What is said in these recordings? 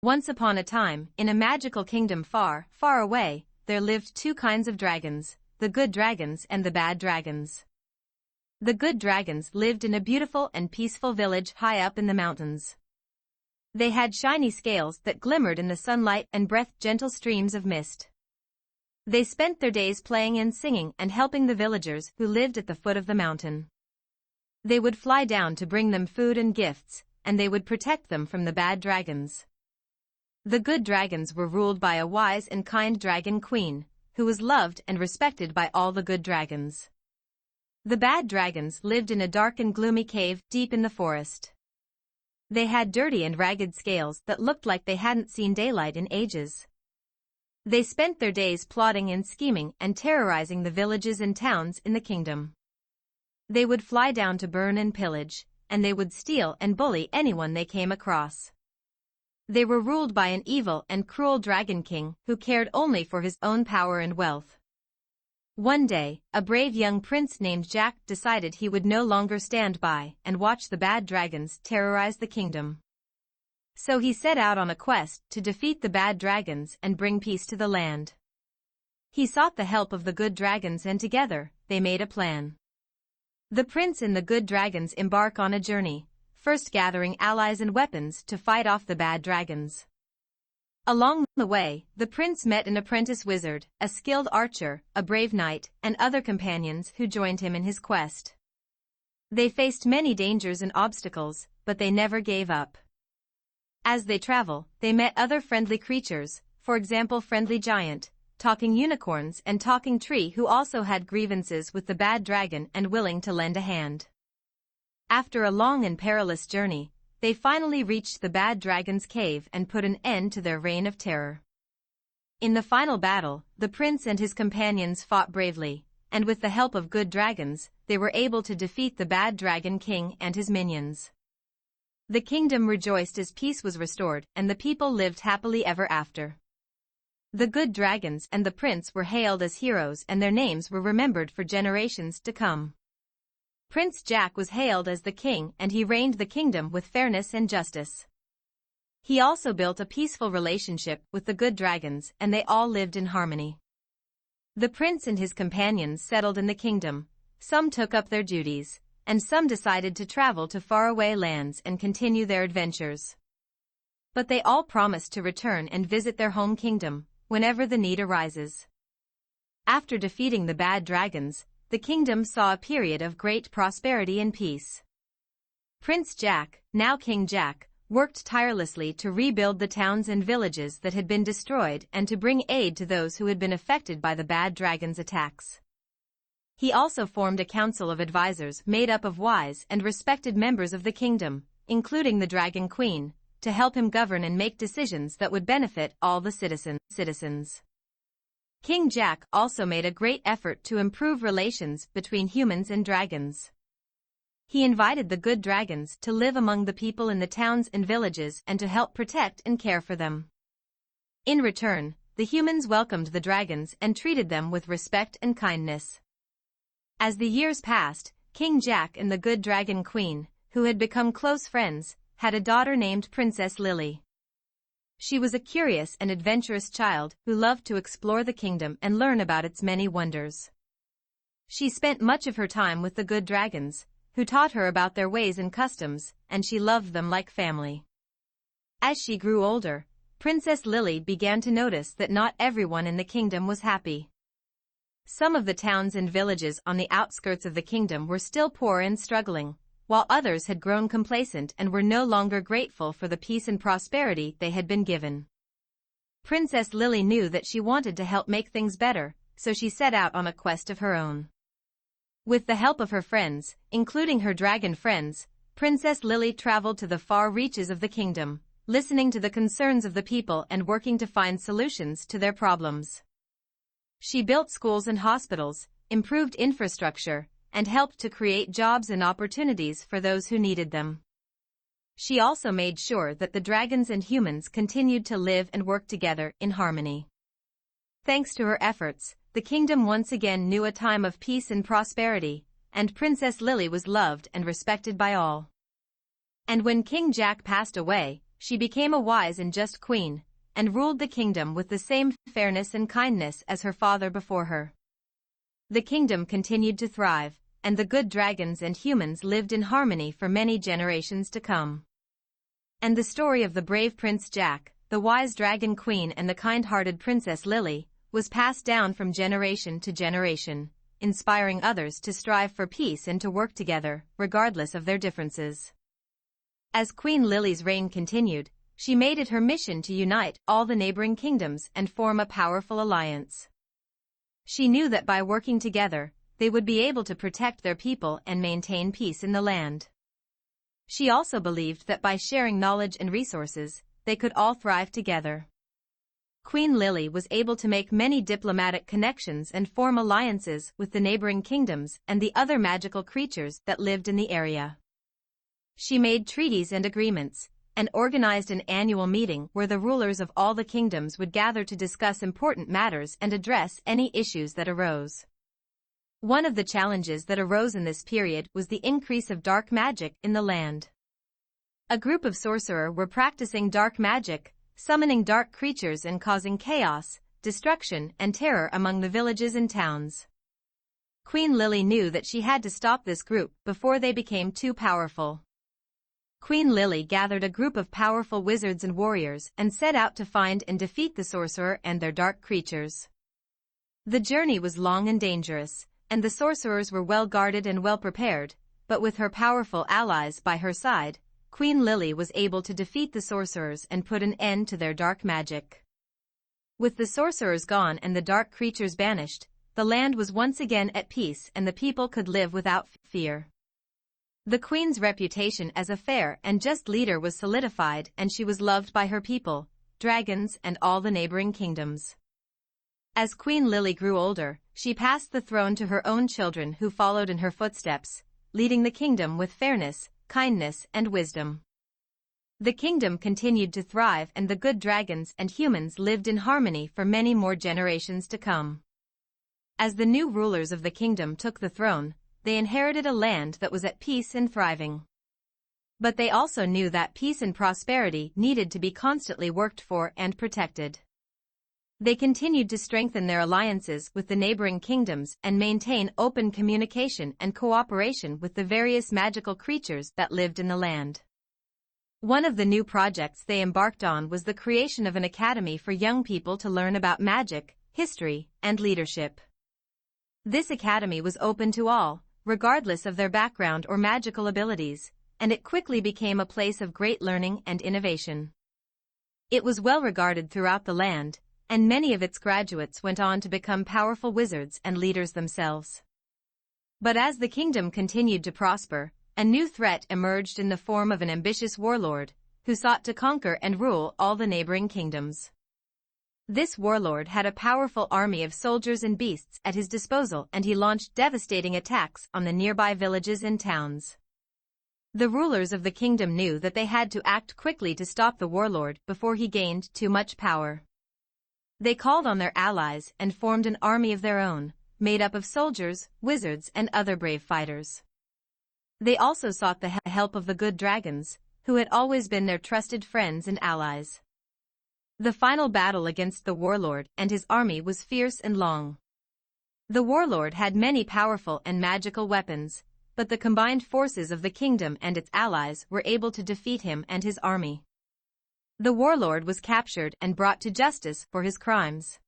Once upon a time, in a magical kingdom far, far away, there lived two kinds of dragons, the good dragons and the bad dragons. The good dragons lived in a beautiful and peaceful village high up in the mountains. They had shiny scales that glimmered in the sunlight and breathed gentle streams of mist. They spent their days playing and singing and helping the villagers who lived at the foot of the mountain. They would fly down to bring them food and gifts, and they would protect them from the bad dragons. The good dragons were ruled by a wise and kind dragon queen, who was loved and respected by all the good dragons. The bad dragons lived in a dark and gloomy cave deep in the forest. They had dirty and ragged scales that looked like they hadn't seen daylight in ages. They spent their days plotting and scheming and terrorizing the villages and towns in the kingdom. They would fly down to burn and pillage, and they would steal and bully anyone they came across. They were ruled by an evil and cruel dragon king who cared only for his own power and wealth. One day, a brave young prince named Jack decided he would no longer stand by and watch the bad dragons terrorize the kingdom. So he set out on a quest to defeat the bad dragons and bring peace to the land. He sought the help of the good dragons and together, they made a plan. The prince and the good dragons embark on a journey, first gathering allies and weapons to fight off the bad dragons. Along the way, the prince met an apprentice wizard, a skilled archer, a brave knight, and other companions who joined him in his quest. They faced many dangers and obstacles, but they never gave up. As they travel, they met other friendly creatures, for example friendly giant, talking unicorns and talking tree who also had grievances with the bad dragon and willing to lend a hand. After a long and perilous journey, they finally reached the bad dragon's cave and put an end to their reign of terror. In the final battle, the prince and his companions fought bravely, and with the help of good dragons, they were able to defeat the bad dragon king and his minions. The kingdom rejoiced as peace was restored and the people lived happily ever after. The good dragons and the prince were hailed as heroes and their names were remembered for generations to come. Prince Jack was hailed as the king and he reigned the kingdom with fairness and justice. He also built a peaceful relationship with the good dragons and they all lived in harmony. The prince and his companions settled in the kingdom, some took up their duties, and some decided to travel to faraway lands and continue their adventures. But they all promised to return and visit their home kingdom whenever the need arises. After defeating the bad dragons, the kingdom saw a period of great prosperity and peace. Prince Jack, now King Jack, worked tirelessly to rebuild the towns and villages that had been destroyed and to bring aid to those who had been affected by the bad dragon's attacks. He also formed a council of advisors made up of wise and respected members of the kingdom, including the Dragon Queen, to help him govern and make decisions that would benefit all the citizens. King Jack also made a great effort to improve relations between humans and dragons. He invited the good dragons to live among the people in the towns and villages and to help protect and care for them. In return, the humans welcomed the dragons and treated them with respect and kindness. As the years passed, King Jack and the good Dragon Queen, who had become close friends, had a daughter named Princess Lily. She was a curious and adventurous child who loved to explore the kingdom and learn about its many wonders. She spent much of her time with the good dragons, who taught her about their ways and customs, and she loved them like family. As she grew older, Princess Lily began to notice that not everyone in the kingdom was happy. Some of the towns and villages on the outskirts of the kingdom were still poor and struggling, while others had grown complacent and were no longer grateful for the peace and prosperity they had been given. Princess Lily knew that she wanted to help make things better, so she set out on a quest of her own. With the help of her friends, including her dragon friends, Princess Lily traveled to the far reaches of the kingdom, listening to the concerns of the people and working to find solutions to their problems. She built schools and hospitals, improved infrastructure, and helped to create jobs and opportunities for those who needed them. She also made sure that the dragons and humans continued to live and work together in harmony. Thanks to her efforts, the kingdom once again knew a time of peace and prosperity, and Princess Lily was loved and respected by all. And when King Jack passed away, she became a wise and just queen, and ruled the kingdom with the same fairness and kindness as her father before her. The kingdom continued to thrive, and the good dragons and humans lived in harmony for many generations to come. And the story of the brave Prince Jack, the wise dragon queen and the kind-hearted Princess Lily, was passed down from generation to generation, inspiring others to strive for peace and to work together, regardless of their differences. As Queen Lily's reign continued, she made it her mission to unite all the neighboring kingdoms and form a powerful alliance. She knew that by working together, they would be able to protect their people and maintain peace in the land. She also believed that by sharing knowledge and resources, they could all thrive together. Queen Lily was able to make many diplomatic connections and form alliances with the neighboring kingdoms and the other magical creatures that lived in the area. She made treaties and agreements, and organized an annual meeting where the rulers of all the kingdoms would gather to discuss important matters and address any issues that arose. One of the challenges that arose in this period was the increase of dark magic in the land. A group of sorcerers were practicing dark magic, summoning dark creatures and causing chaos, destruction, and terror among the villages and towns. Queen Lily knew that she had to stop this group before they became too powerful. Queen Lily gathered a group of powerful wizards and warriors and set out to find and defeat the sorcerer and their dark creatures. The journey was long and dangerous, and the sorcerers were well guarded and well prepared, but with her powerful allies by her side, Queen Lily was able to defeat the sorcerers and put an end to their dark magic. With the sorcerers gone and the dark creatures banished, the land was once again at peace and the people could live without fear. The queen's reputation as a fair and just leader was solidified and she was loved by her people, dragons, and all the neighboring kingdoms. As Queen Lily grew older, she passed the throne to her own children who followed in her footsteps, leading the kingdom with fairness, kindness, and wisdom. The kingdom continued to thrive and the good dragons and humans lived in harmony for many more generations to come. As the new rulers of the kingdom took the throne, they inherited a land that was at peace and thriving. But they also knew that peace and prosperity needed to be constantly worked for and protected. They continued to strengthen their alliances with the neighboring kingdoms and maintain open communication and cooperation with the various magical creatures that lived in the land. One of the new projects they embarked on was the creation of an academy for young people to learn about magic, history, and leadership. This academy was open to all, regardless of their background or magical abilities, and it quickly became a place of great learning and innovation. It was well regarded throughout the land, and many of its graduates went on to become powerful wizards and leaders themselves. But as the kingdom continued to prosper, a new threat emerged in the form of an ambitious warlord, who sought to conquer and rule all the neighboring kingdoms. This warlord had a powerful army of soldiers and beasts at his disposal and he launched devastating attacks on the nearby villages and towns. The rulers of the kingdom knew that they had to act quickly to stop the warlord before he gained too much power. They called on their allies and formed an army of their own, made up of soldiers, wizards, and other brave fighters. They also sought the help of the good dragons, who had always been their trusted friends and allies. The final battle against the warlord and his army was fierce and long. The warlord had many powerful and magical weapons, but the combined forces of the kingdom and its allies were able to defeat him and his army. The warlord was captured and brought to justice for his crimes.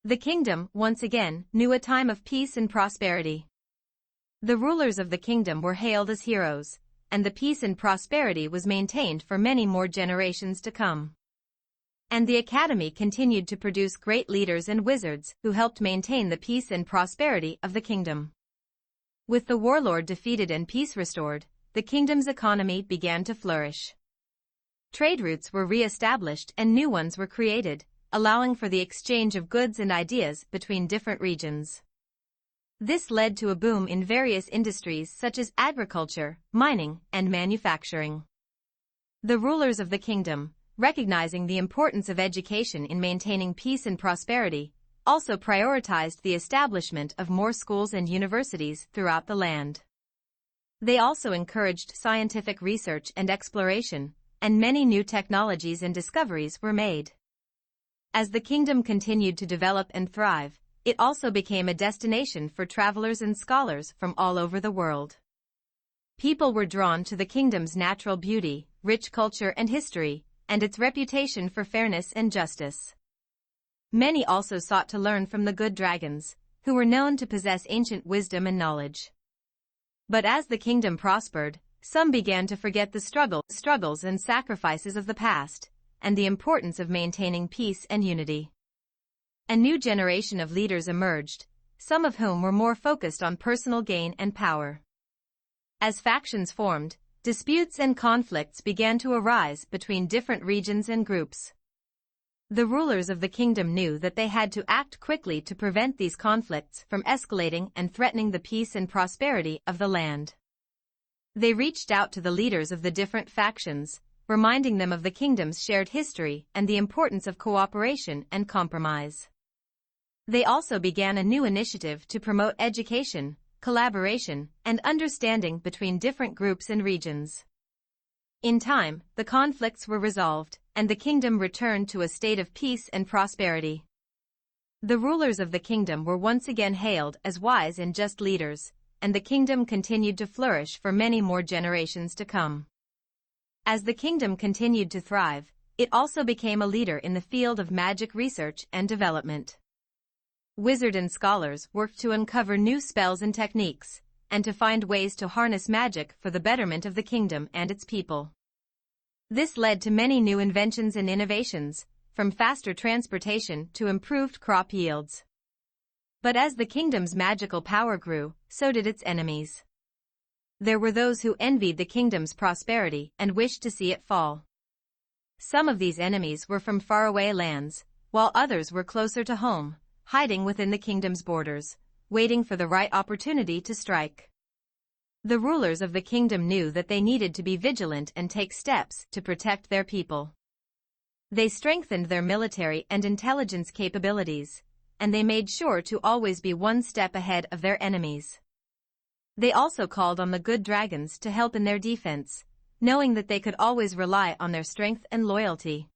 The kingdom, once again, knew a time of peace and prosperity. The rulers of the kingdom were hailed as heroes, and the peace and prosperity was maintained for many more generations to come. And the academy continued to produce great leaders and wizards who helped maintain the peace and prosperity of the kingdom. With the warlord defeated and peace restored, the kingdom's economy began to flourish. Trade routes were re-established and new ones were created, allowing for the exchange of goods and ideas between different regions. This led to a boom in various industries such as agriculture, mining, and manufacturing. The rulers of the kingdom, recognizing the importance of education in maintaining peace and prosperity, also prioritized the establishment of more schools and universities throughout the land. They also encouraged scientific research and exploration, and many new technologies and discoveries were made. As the kingdom continued to develop and thrive, it also became a destination for travelers and scholars from all over the world. People were drawn to the kingdom's natural beauty, rich culture and history, and its reputation for fairness and justice. Many also sought to learn from the good dragons, who were known to possess ancient wisdom and knowledge. But as the kingdom prospered, some began to forget the struggles and sacrifices of the past, and the importance of maintaining peace and unity. A new generation of leaders emerged, some of whom were more focused on personal gain and power. As factions formed, disputes and conflicts began to arise between different regions and groups. The rulers of the kingdom knew that they had to act quickly to prevent these conflicts from escalating and threatening the peace and prosperity of the land. They reached out to the leaders of the different factions, reminding them of the kingdom's shared history and the importance of cooperation and compromise. They also began a new initiative to promote education, collaboration, and understanding between different groups and regions. In time, the conflicts were resolved, and the kingdom returned to a state of peace and prosperity. The rulers of the kingdom were once again hailed as wise and just leaders, and the kingdom continued to flourish for many more generations to come. As the kingdom continued to thrive, it also became a leader in the field of magic research and development. Wizards and scholars worked to uncover new spells and techniques, and to find ways to harness magic for the betterment of the kingdom and its people. This led to many new inventions and innovations, from faster transportation to improved crop yields. But as the kingdom's magical power grew, so did its enemies. There were those who envied the kingdom's prosperity and wished to see it fall. Some of these enemies were from faraway lands, while others were closer to home, hiding within the kingdom's borders, waiting for the right opportunity to strike. The rulers of the kingdom knew that they needed to be vigilant and take steps to protect their people. They strengthened their military and intelligence capabilities, and they made sure to always be one step ahead of their enemies. They also called on the good dragons to help in their defense, knowing that they could always rely on their strength and loyalty.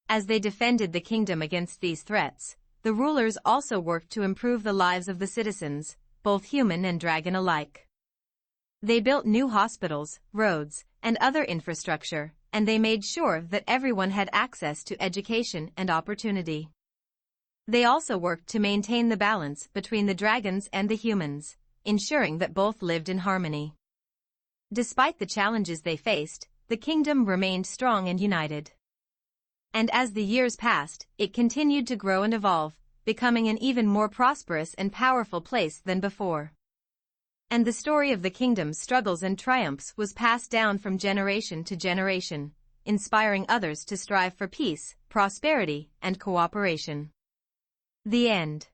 As they defended the kingdom against these threats, the rulers also worked to improve the lives of the citizens, both human and dragon alike. They built new hospitals, roads, and other infrastructure, and they made sure that everyone had access to education and opportunity. They also worked to maintain the balance between the dragons and the humans, ensuring that both lived in harmony. Despite the challenges they faced, the kingdom remained strong and united. And as the years passed, it continued to grow and evolve, becoming an even more prosperous and powerful place than before. And the story of the kingdom's struggles and triumphs was passed down from generation to generation, inspiring others to strive for peace, prosperity, and cooperation. The end.